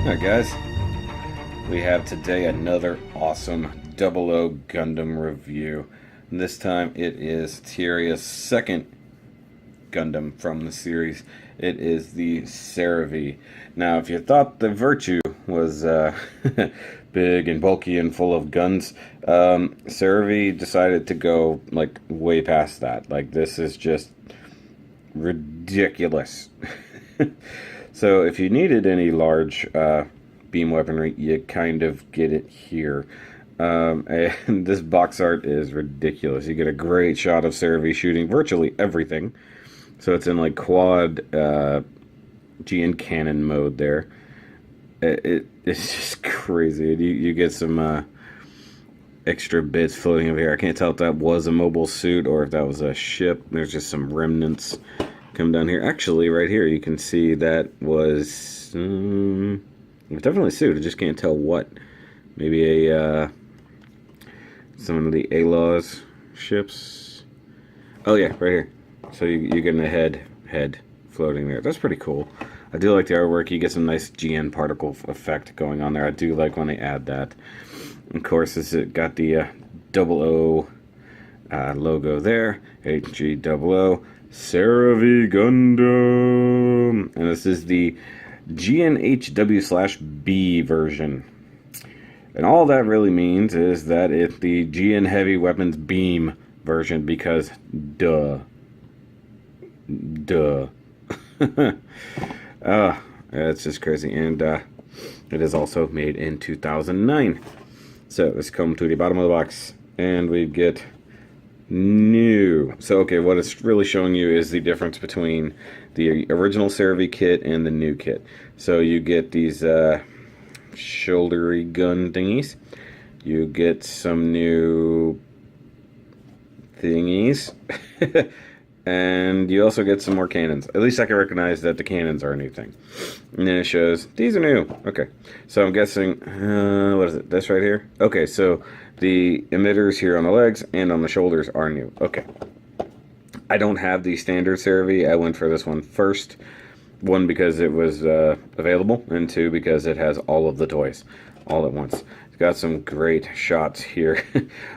Alright guys, we have today another awesome 00 Gundam review. And this time it is Tieria's second Gundam from the series. It is the Seravee. Now if you thought the Virtue was big and bulky and full of guns, Servee decided to go like way past that. Like this is just ridiculous. So if you needed any large beam weaponry, you kind of get it here. And this box art is ridiculous. You get a great shot of Servee shooting virtually everything. So it's in like quad GN cannon mode there. It's just crazy. You get some extra bits floating over here. I can't tell if that was a mobile suit or if that was a ship. There's just some remnants come down here. Actually, right here, you can see that was definitely a suit. I just can't tell what. Maybe a some of the ALAW's ships. Oh yeah, right here. So you're getting a head floating there. That's pretty cool. I do like the artwork. You get some nice GN particle effect going on there. I do like when they add that. Of course, it got the 00 logo there. HG00. Seravee Gundam, and this is the GNHW/B version. And all that really means is that it's the GN Heavy Weapons Beam version because duh. It's just crazy. And it is also made in 2009. So let's come to the bottom of the box and we get new. So okay, what it's really showing you is the difference between the original Servee kit and the new kit. So you get these shouldery gun thingies. You get some new thingies. And you also get some more cannons. At least I can recognize that the cannons are a new thing. And then it shows, these are new. Okay, so I'm guessing, what is it, this right here? Okay, so the emitters here on the legs and on the shoulders are new. Okay. I don't have the standard Servee. I went for this one first. One, because it was available, and two, because it has all of the toys all at once. It's got some great shots here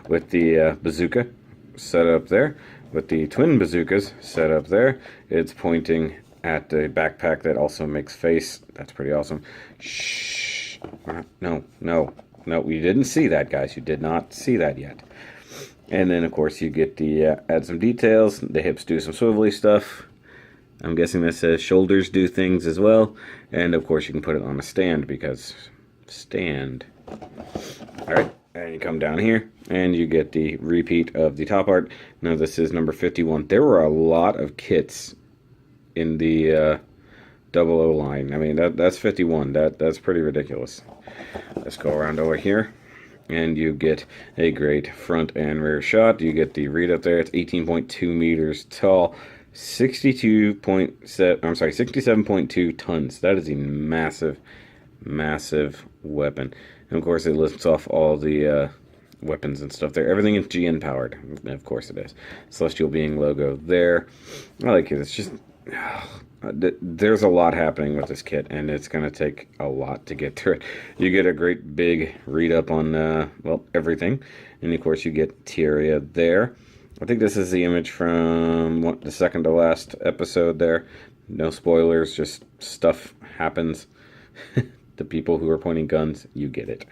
with the bazooka set up there. With the twin bazookas set up there. It's pointing at the backpack that also makes face. That's pretty awesome. Shh. No. You didn't see that, guys. You did not see that yet. And then, of course, you get the add some details. The hips do some swivelly stuff. I'm guessing this says shoulders do things as well. And, of course, you can put it on a stand because stand. All right. And you come down here, and you get the repeat of the top art. Now, this is number 51. There were a lot of kits in the 00 line. I mean, that's 51. That's pretty ridiculous. Let's go around over here, and you get a great front and rear shot. You get the read up there. It's 18.2 meters tall, 67.2 tons. That is a massive, massive weapon. And of course, it lists off all the weapons and stuff there. Everything is GN powered. Of course it is. Celestial Being logo there. I like it. It's just... there's a lot happening with this kit, and it's going to take a lot to get through it. You get a great big read-up on, well, everything. And of course, you get Tieria there. I think this is the image from the second to last episode there. No spoilers, just stuff happens. The people who are pointing guns, you get it.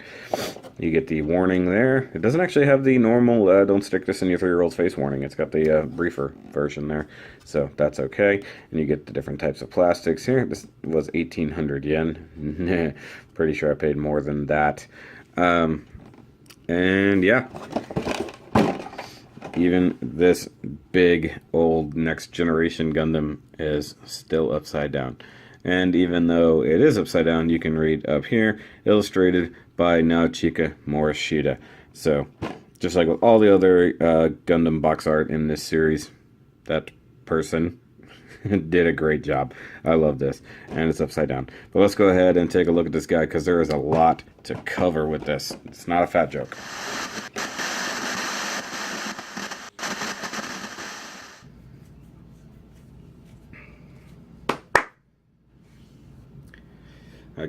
You get the warning there. It doesn't actually have the normal, don't stick this in your 3-year-old's face warning. It's got the briefer version there, so that's okay. And you get the different types of plastics here. This was 1,800 yen. Pretty sure I paid more than that. And yeah. Even this big, old, next generation Gundam is still upside down. And even though it is upside down, you can read up here, illustrated by Naochika Morishida. So, just like with all the other Gundam box art in this series, that person did a great job. I love this. And it's upside down. But let's go ahead and take a look at this guy, because there is a lot to cover with this. It's not a fat joke.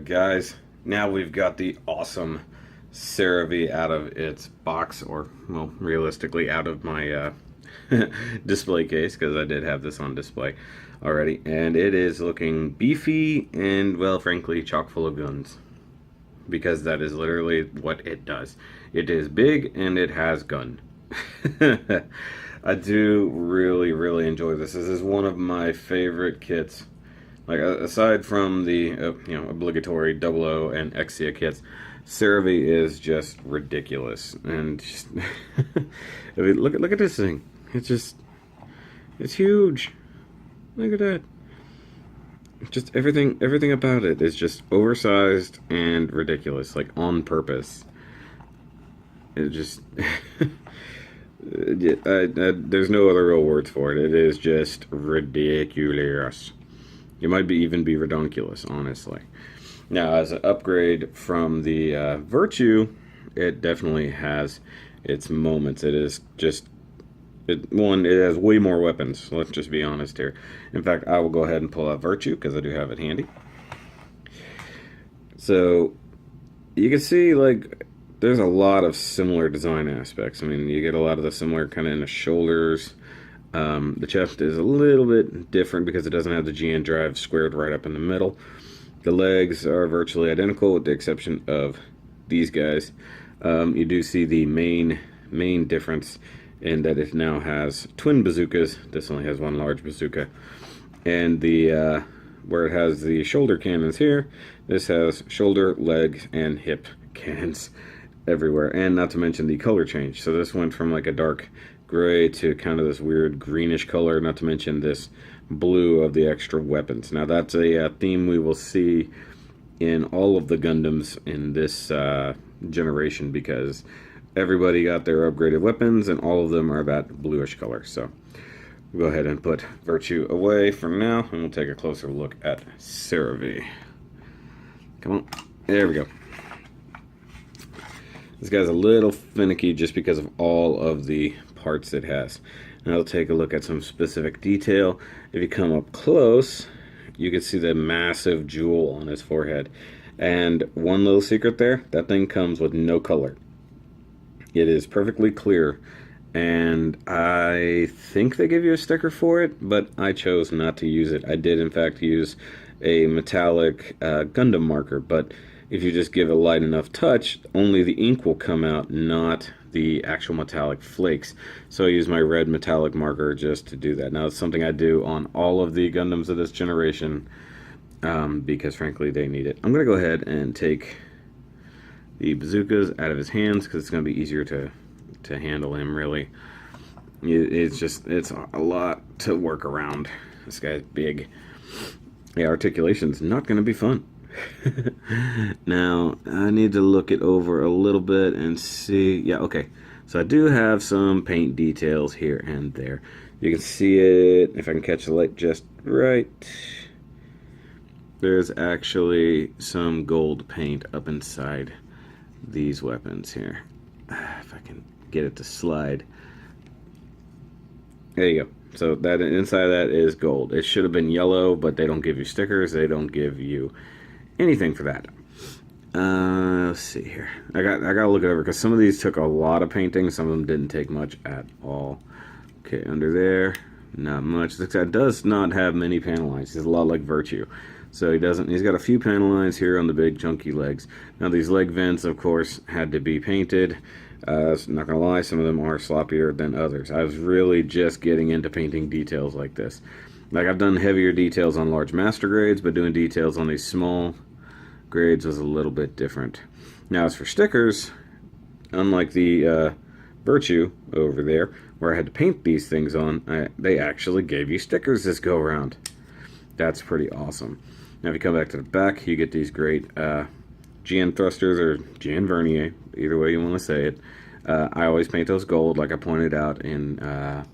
Guys, Now we've got the awesome Seravee out of its box, or, well, realistically out of my display case, because I did have this on display already, and it is looking beefy and, well, frankly, chock full of guns, because that is literally what it does. It is big and it has gun. I do really enjoy this. This is one of my favorite kits. Like, aside from the obligatory 00 and Exia kits, Seravee is just ridiculous. And just I mean, look at this thing. It's huge. Look at that. Just everything about it is just oversized and ridiculous, like on purpose. It just there's no other real words for it. It is just ridiculous. It might even be redonkulous, honestly. Now, as an upgrade from the Virtue, it definitely has its moments. It is just it has way more weapons. Let's just be honest here. In fact, I will go ahead and pull out Virtue because I do have it handy. So you can see, like, there's a lot of similar design aspects. I mean, you get a lot of the similar kind of in the shoulders. The chest is a little bit different because it doesn't have the GN drive squared right up in the middle. The legs are virtually identical with the exception of these guys. You do see the main difference in that it now has twin bazookas. This only has one large bazooka. And the where it has the shoulder cannons here, this has shoulder, leg, and hip cannons everywhere. And not to mention the color change. So this went from like a dark gray to kind of this weird greenish color, not to mention this blue of the extra weapons. Now that's a theme we will see in all of the Gundams in this generation, because everybody got their upgraded weapons and all of them are that bluish color. So we'll go ahead and put Virtue away for now, and we'll take a closer look at Seravee. Come on, there we go. This guy's a little finicky just because of all of the parts it has. Now I'll take a look at some specific detail. If you come up close, you can see the massive jewel on his forehead. And one little secret there, that thing comes with no color. It is perfectly clear. And I think they give you a sticker for it, but I chose not to use it. I did in fact use a metallic Gundam marker, but if you just give a light enough touch, only the ink will come out, not the actual metallic flakes. So I use my red metallic marker just to do that. Now it's something I do on all of the Gundams of this generation, because frankly they need it. I'm going to go ahead and take the bazookas out of his hands because it's going to be easier to handle him, really. It's a lot to work around. This guy's big. Yeah, articulation's not going to be fun. Now, I need to look it over a little bit and see. Yeah, okay. So I do have some paint details here and there. You can see it, if I can catch the light just right. There's actually some gold paint up inside these weapons here. If I can get it to slide. There you go. So that inside of that is gold. It should have been yellow, but they don't give you stickers. They don't give you anything for that. Let's see here. I gotta look it over because some of these took a lot of painting. Some of them didn't take much at all. Okay, under there, not much. This guy does not have many panel lines. He's a lot like Virtue. So he doesn't. He's got a few panel lines here on the big chunky legs. Now these leg vents, of course, had to be painted. Not gonna lie, some of them are sloppier than others. I was really just getting into painting details like this. Like, I've done heavier details on large master grades, but doing details on these small grades was a little bit different. Now, as for stickers, unlike the Virtue over there, where I had to paint these things on, they actually gave you stickers this go around. That's pretty awesome. Now, if you come back to the back, you get these great GN thrusters, or GN vernier, either way you want to say it. I always paint those gold, like I pointed out in, I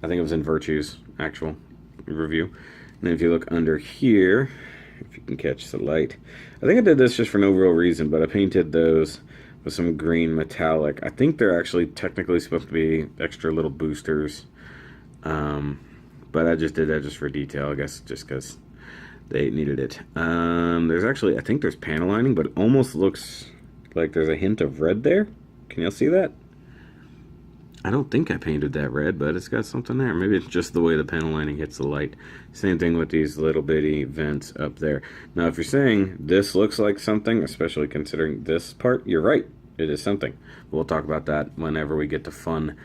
think it was in Virtue's actual review. And then if you look under here, if you can catch the light, I think I did this just for no real reason, but I painted those with some green metallic. I think they're actually technically supposed to be extra little boosters, but I just did that just for detail, I guess, just because They needed it. There's actually, I think there's panel lining, but it almost looks like there's a hint of red there. Can y'all see that? I don't think I painted that red, but it's got something there. Maybe it's just the way the panel lining hits the light. Same thing with these little bitty vents up there. Now, if you're saying this looks like something, especially considering this part, you're right. It is something. We'll talk about that whenever we get to fun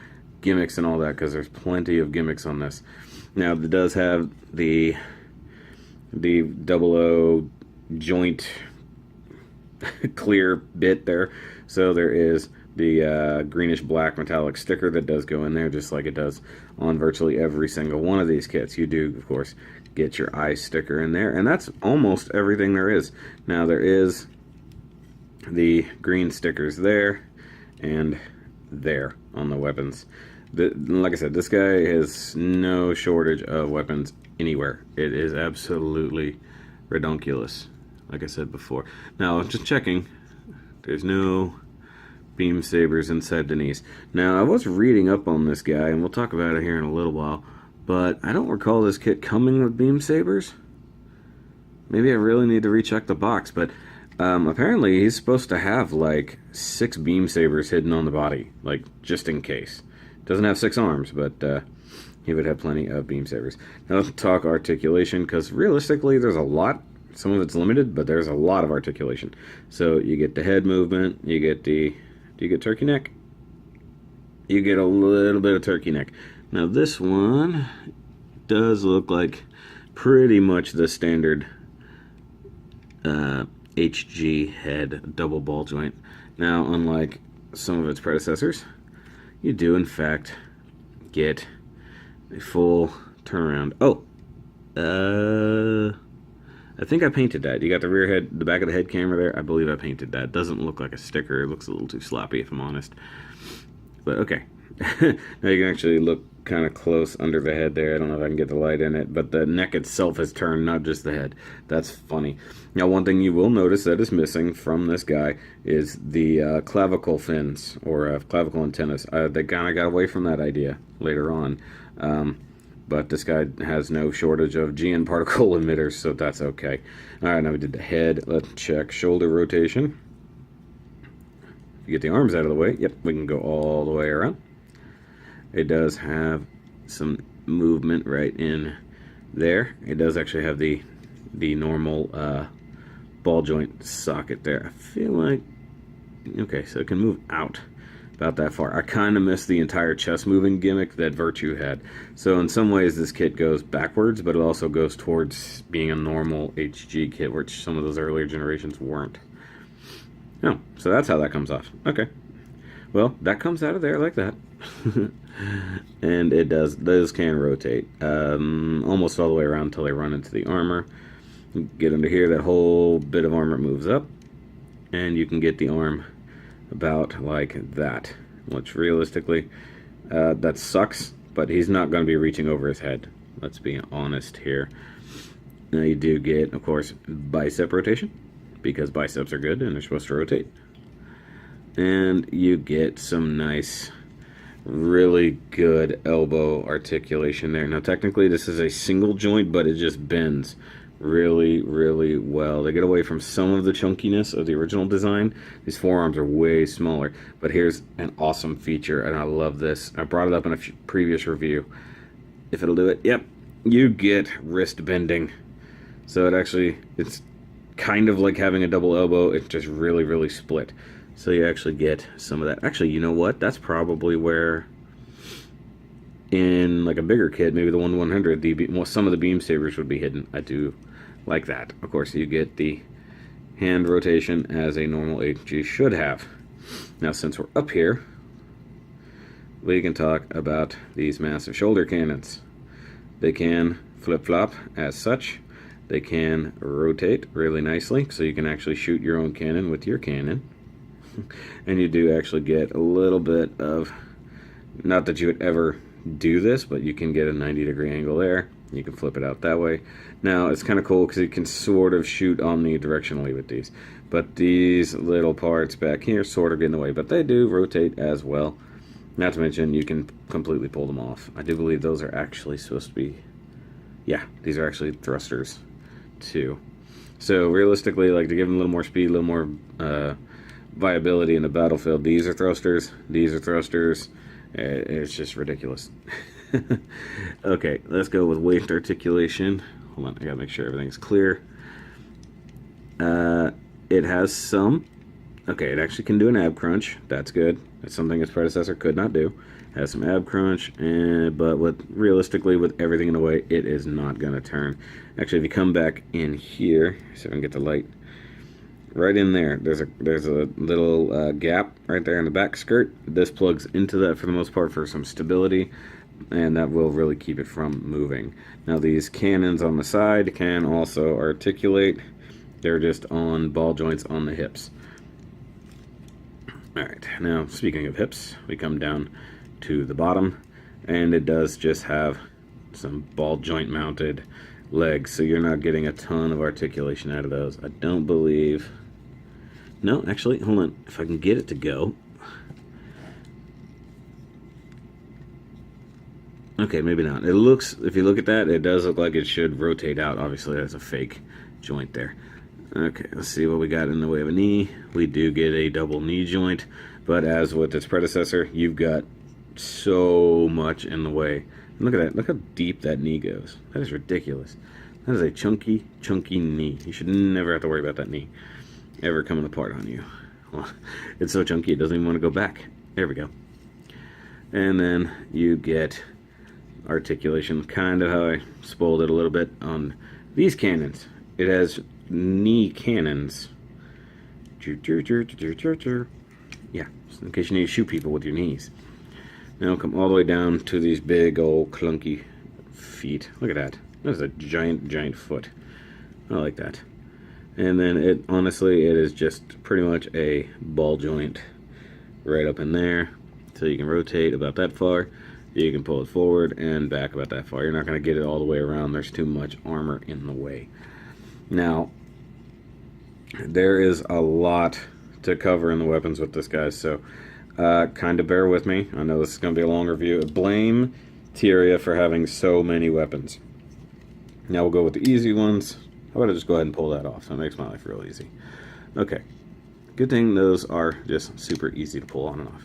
gimmicks and all that, because there's plenty of gimmicks on this. Now, it does have the 00 joint clear bit there. So there is the greenish black metallic sticker that does go in there, just like it does on virtually every single one of these kits. You do, of course, get your eye sticker in there, and that's almost everything there is. Now, there is the green stickers there and there on the weapons. Like I said, this guy has no shortage of weapons anywhere. It is absolutely redonkulous, like I said before. Now, just checking, there's no beam sabers inside the knees. Now, I was reading up on this guy, and we'll talk about it here in a little while, but I don't recall this kit coming with beam sabers. Maybe I really need to recheck the box, but apparently he's supposed to have like 6 beam sabers hidden on the body, like just in case. Doesn't have 6 arms, but he would have plenty of beam sabers. Now let's talk articulation, because realistically there's a lot. Some of it's limited, but there's a lot of articulation. So you get the head movement, you get the, do you get turkey neck? You get a little bit of turkey neck. Now this one does look like pretty much the standard HG head double ball joint. Now, unlike some of its predecessors, you do in fact get a full turnaround. Oh, I think I painted that. You got the rear head, the back of the head camera there. I believe I painted that. It doesn't look like a sticker. It looks a little too sloppy, if I'm honest. But okay. Now you can actually look kind of close under the head there. I don't know if I can get the light in it, but the neck itself has turned, not just the head. That's funny. Now, one thing you will notice that is missing from this guy is the clavicle fins, or clavicle antennas. They kind of got away from that idea later on. But this guy has no shortage of GN particle emitters, so that's okay. Alright, now we did the head. Let's check shoulder rotation. If you get the arms out of the way, yep, we can go all the way around. It does have some movement right in there. It does actually have the normal ball joint socket there. I feel like, okay, so it can move out about that far. I kind of miss the entire chest moving gimmick that Virtue had. So in some ways this kit goes backwards, but it also goes towards being a normal HG kit, which some of those earlier generations weren't. Oh, so that's how that comes off. Okay. Well, that comes out of there like that. And it those can rotate almost all the way around until they run into the armor. Get under here, that whole bit of armor moves up, and you can get the arm about like that, which realistically that sucks, but he's not going to be reaching over his head. Let's be honest here. Now you do get, of course, bicep rotation, because biceps are good and they're supposed to rotate. And you get some nice, really good elbow articulation there. Now technically this is a single joint, but it just bends really, really well. They get away from some of the chunkiness of the original design. These forearms are way smaller, but here's an awesome feature, and I love this. I brought it up in a previous review. If it'll do it, yep, you get wrist bending. So it's kind of like having a double elbow. It's just really, really split. So you actually get some of that. Actually, you know what? That's probably where, in like a bigger kit, maybe the 1-100, some of the beam sabers would be hidden. I do like that. Of course, you get the hand rotation as a normal HG should have. Now, since we're up here, we can talk about these massive shoulder cannons. They can flip-flop as such. They can rotate really nicely, so you can actually shoot your own cannon with your cannon. And you do actually get a little bit of, not that you would ever do this, but you can get a 90-degree angle there. You can flip it out that way. Now, it's kind of cool because you can sort of shoot omnidirectionally with these. But these little parts back here sort of get in the way, but they do rotate as well. Not to mention, you can completely pull them off. I do believe those are actually supposed to be, yeah, these are actually thrusters 2. So realistically, like to give them a little more speed, a little more viability in the battlefield, these are thrusters, these are thrusters. It's just ridiculous. Okay, let's go with waist articulation. Hold on, I gotta make sure everything's clear. It has some. Okay, it actually can do an ab crunch. That's good. That's something its predecessor could not do. It has some ab crunch, but realistically, with everything in the way, it is not going to turn. Actually, if you come back in here, so I can get the light, right in there, there's a little gap right there in the back skirt. This plugs into that for the most part for some stability, and that will really keep it from moving. Now, these cannons on the side can also articulate. They're just on ball joints on the hips. Alright, now speaking of hips, we come down to the bottom, and it does just have some ball joint mounted legs, so you're not getting a ton of articulation out of those. I don't believe... No, actually, hold on. If I can get it to go... Okay, maybe not. It looks, if you look at that, it does look like it should rotate out. Obviously, that's a fake joint there. Okay, let's see what we got in the way of a knee. We do get a double knee joint, but as with its predecessor, you've got so much in the way. And look at that. Look how deep that knee goes. That is ridiculous. That is a chunky, chunky knee. You should never have to worry about that knee ever coming apart on you. Well, it's so chunky it doesn't even want to go back. There we go. And then you get articulation, kind of how I spoiled it a little bit on these cannons. It has knee cannons. Yeah, in case you need to shoot people with your knees. Now come all the way down to these big old clunky feet. Look at that. That is a giant, giant foot. I like that. And then honestly, it is just pretty much a ball joint right up in there. So you can rotate about that far. You can pull it forward and back about that far. You're not going to get it all the way around. There's too much armor in the way. Now, there is a lot to cover in the weapons with this, guys, so kind of bear with me. I know this is going to be a long review. Blame Tyria for having so many weapons. Now we'll go with the easy ones. How about I just go ahead and pull that off? That makes my life real easy. Okay. Good thing those are just super easy to pull on and off.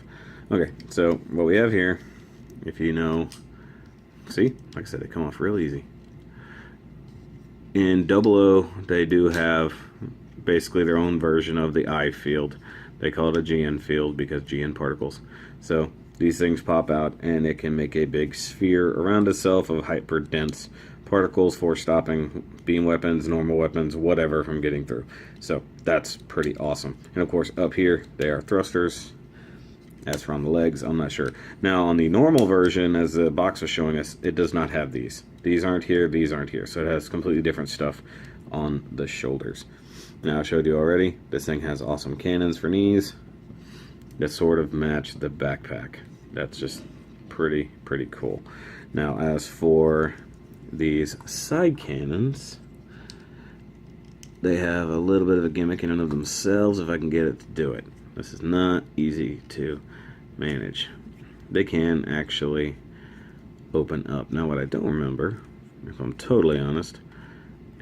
Okay, so what we have here, if you know, see, like I said, they come off real easy. In 00, they do have basically their own version of the I field. They call it a GN field because GN particles. So these things pop out and it can make a big sphere around itself of hyper dense particles for stopping beam weapons, normal weapons, whatever from getting through. So that's pretty awesome. And of course up here they are thrusters. As for on the legs, I'm not sure. Now on the normal version, as the box was showing us, it does not have these. These aren't here, these aren't here. So it has completely different stuff on the shoulders. Now I showed you already, this thing has awesome cannons for knees that sort of match the backpack. That's just pretty cool. Now as for these side cannons, they have a little bit of a gimmick in and of themselves if I can get it to do it. This is not easy to manage. They can actually open up. Now what I don't remember, if I'm totally honest,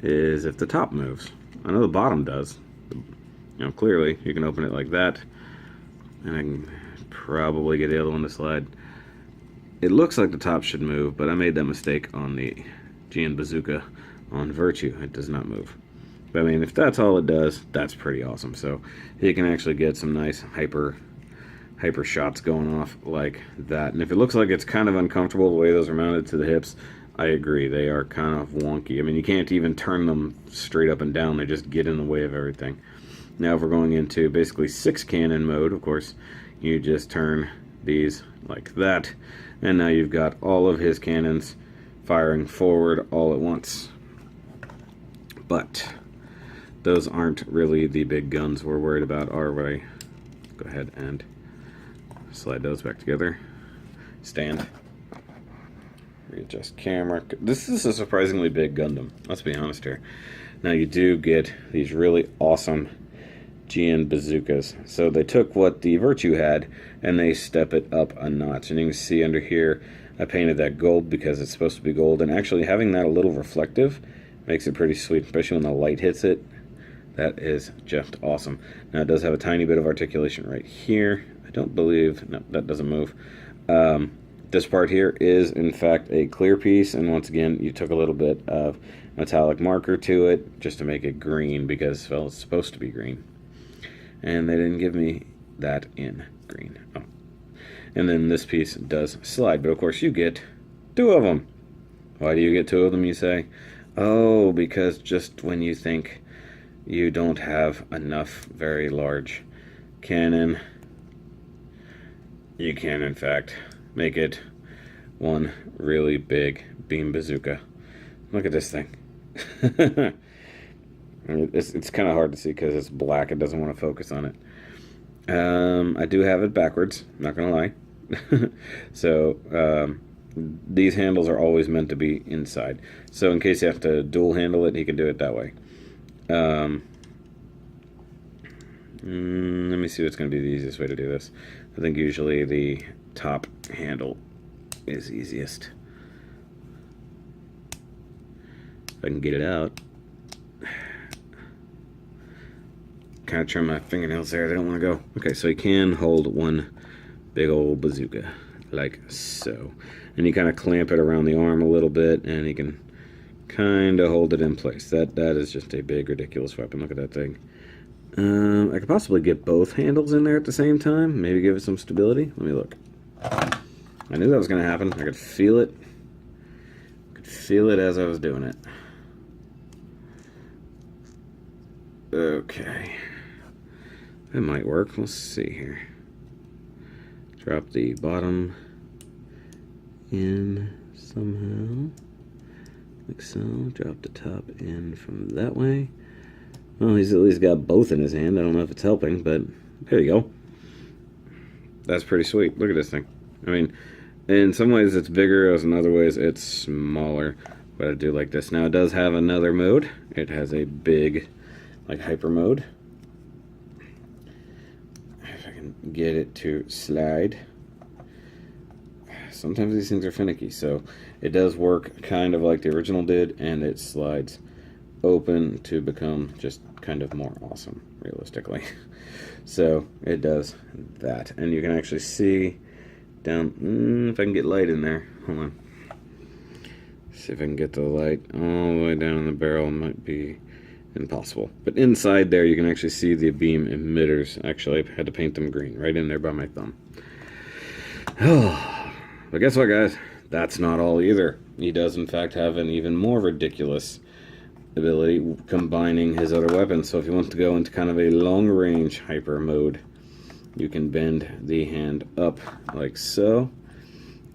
is if the top moves. I know the bottom does. You know, clearly you can open it like that, and I can probably get the other one to slide. It looks like the top should move, but I made that mistake on the GN Bazooka on Virtue. It does not move. But I mean, if that's all it does, that's pretty awesome. So you can actually get some nice hyper shots going off like that. And if it looks like it's kind of uncomfortable the way those are mounted to the hips, I agree. They are kind of wonky. I mean, you can't even turn them straight up and down. They just get in the way of everything. Now if we're going into basically 6 cannon mode, of course, you just turn these like that. And now you've got all of his cannons firing forward all at once. But those aren't really the big guns we're worried about, are we? Go ahead and slide those back together. Stand. Readjust camera. This is a surprisingly big Gundam, let's be honest here. Now you do get these really awesome GN bazookas. So they took what the Virtue had and they step it up a notch. And you can see under here, I painted that gold because it's supposed to be gold. And actually having that a little reflective Makes it pretty sweet, especially when the light hits it. That is just awesome. Now it does have a tiny bit of articulation right here. I don't believe, no, that doesn't move. This part here is in fact a clear piece, and once again you took a little bit of metallic marker to it just to make it green because, well, it's supposed to be green. And they didn't give me that in green. Oh. And then this piece does slide, but of course you get 2 of them. Why do you get 2 of them, you say? Oh, because just when you think you don't have enough very large cannon, you can in fact make it one really big beam bazooka. Look at this thing. It's kind of hard to see because it's black. It doesn't want to focus on it. I do have it backwards, not gonna lie. So these handles are always meant to be inside. So in case you have to dual handle it, you can do it that way. Let me see what's going to be the easiest way to do this. I think usually the top handle is easiest. If I can get it out. Kind of trim my fingernails there. They don't want to go. Okay, so you can hold one big old bazooka like so. And you kind of clamp it around the arm a little bit, and you can kind of hold it in place. That is just a big, ridiculous weapon. Look at that thing. I could possibly get both handles in there at the same time. Maybe give it some stability. Let me look. I knew that was going to happen. I could feel it. I could feel it as I was doing it. Okay. That might work. Let's see here. Drop the bottom in somehow. Like so. Drop the top in from that way. Well, he's at least got both in his hand. I don't know if it's helping, but there you go. That's pretty sweet. Look at this thing. I mean, in some ways it's bigger, as in other ways it's smaller. But I do like this. Now it does have another mode. It has a big, like, hyper mode. If I can get it to slide. Sometimes these things are finicky, so it does work kind of like the original did, and it slides open to become just kind of more awesome, realistically. So it does that, and you can actually see down, if I can get light in there, hold on, see if I can get the light all the way down in the barrel. It might be impossible, but inside there you can actually see the beam emitters. Actually, I had to paint them green right in there by my thumb. But guess what, guys, that's not all either. He does in fact have an even more ridiculous ability combining his other weapons. So if you want to go into kind of a long range hyper mode, you can bend the hand up like so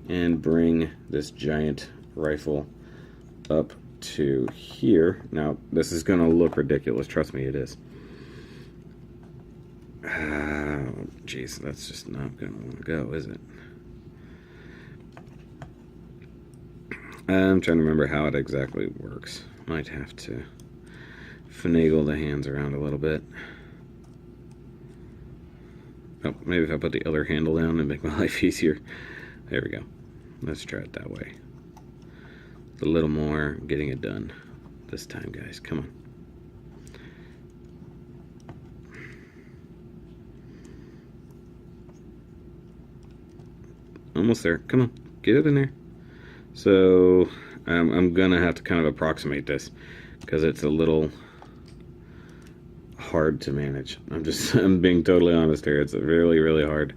and bring this giant rifle up to here. Now this is gonna look ridiculous, trust me, it is. Oh jeez, that's just not gonna want to go, is it? I'm trying to remember how it exactly works. Might have to finagle the hands around a little bit. Oh, maybe if I put the other handle down and make my life easier. There we go. Let's try it that way. A little more getting it done this time, guys. Come on. Almost there. Come on. Get it in there. So I'm gonna have to kind of approximate this because it's a little hard to manage. I'm being totally honest here. It's really, really hard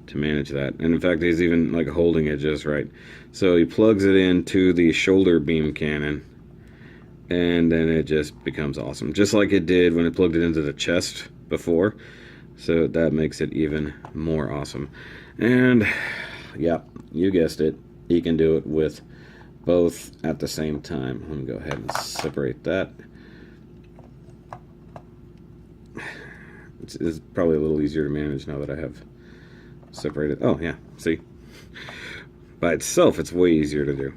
to manage that. And in fact, he's even like holding it just right. So he plugs it into the shoulder beam cannon, and then it just becomes awesome, just like it did when it plugged it into the chest before. So that makes it even more awesome. And yeah, you guessed it, he can do it with both at the same time. Let me go ahead and separate that. It's probably a little easier to manage now that I have separated. Oh yeah, see? By itself, it's way easier to do.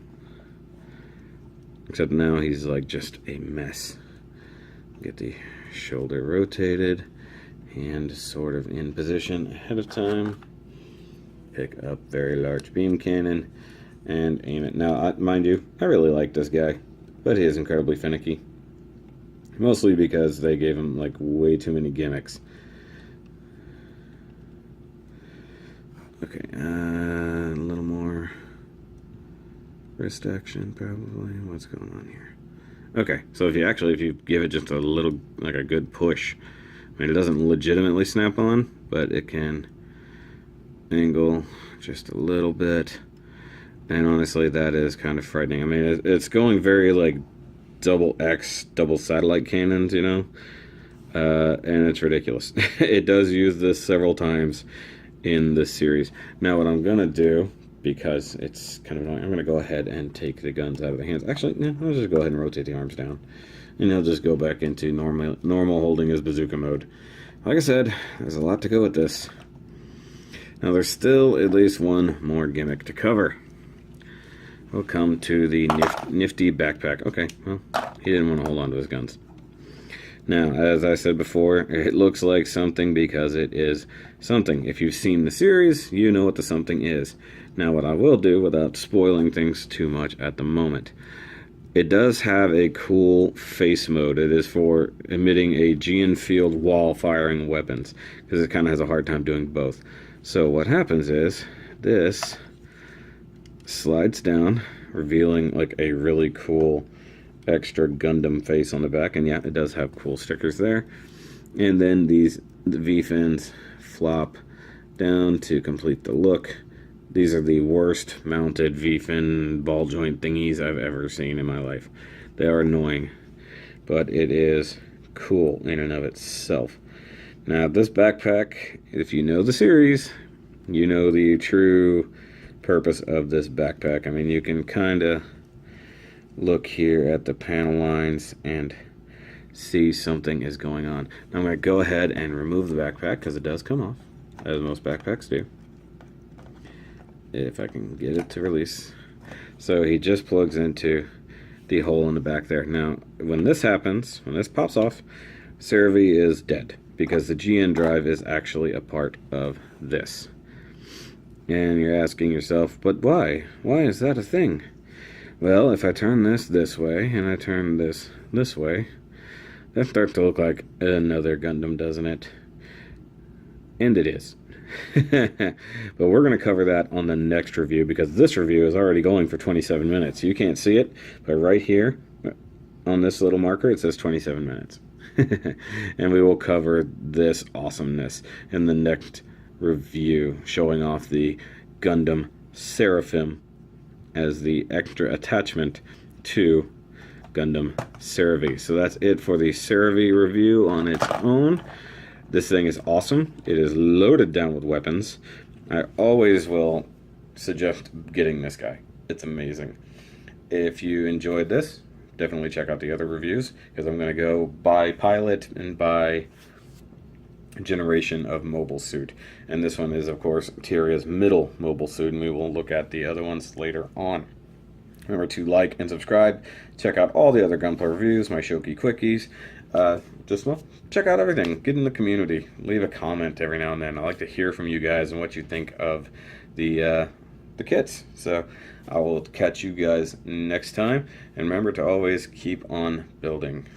Except now he's like just a mess. Get the shoulder rotated, hand sort of in position ahead of time. Pick up very large beam cannon and aim it. Now, mind you, I really like this guy. but he is incredibly finicky. Mostly because they gave him like way too many gimmicks. Okay, a little more wrist action probably. What's going on here? Okay, so if you give it just a little, like a good push, I mean, it doesn't legitimately snap on, but it can angle just a little bit. And honestly, that is kind of frightening. I mean, it's going very like double X, double satellite cannons, you know? And it's ridiculous. It does use this several times in this series. Now, what I'm gonna do, because it's kind of annoying, I'm gonna go ahead and take the guns out of the hands. Actually, yeah, I'll just go ahead and rotate the arms down. And he'll just go back into normal holding his bazooka mode. Like I said, there's a lot to go with this. Now, there's still at least one more gimmick to cover. We'll come to the nifty backpack. Okay, well, he didn't want to hold on to his guns. Now, as I said before, it looks like something because it is something. If you've seen the series, you know what the something is. Now, what I will do, without spoiling things too much at the moment, it does have a cool face mode. It is for emitting a GN field while firing weapons, because it kind of has a hard time doing both. So what happens is, this slides down, revealing like a really cool extra Gundam face on the back, and yeah, it does have cool stickers there. And then the V-fins flop down to complete the look. These are the worst mounted V-fin ball joint thingies I've ever seen in my life. They are annoying, but it is cool in and of itself. Now, this backpack, if you know the series, you know the true purpose of this backpack. I mean, you can kind of look here at the panel lines and see something is going on. Now I'm going to go ahead and remove the backpack because it does come off, as most backpacks do. If I can get it to release. So he just plugs into the hole in the back there. Now, when this happens, when this pops off, Servee is dead because the GN drive is actually a part of this. And you're asking yourself, but why? Why is that a thing? Well, if I turn this way, and I turn this way, that starts to look like another Gundam, doesn't it? And it is. But we're going to cover that on the next review, because this review is already going for 27 minutes. You can't see it, but right here, on this little marker, it says 27 minutes. And we will cover this awesomeness in the next review, showing off the Gundam Seraphim as the extra attachment to Gundam Seravee. So that's it for the Seravee review on its own. This thing is awesome. It is loaded down with weapons. I always will suggest getting this guy. It's amazing. If you enjoyed this, definitely check out the other reviews, because I'm going to go buy Pilot and buy generation of mobile suit, and this one is of course Tyria's middle mobile suit, and we will look at the other ones later on. Remember to like and subscribe. Check out all the other Gunpla reviews, my Shoky quickies. Well, check out everything. Get in the community. Leave a comment every now and then. I like to hear from you guys and what you think of the kits. So I will catch you guys next time, and remember to always keep on building.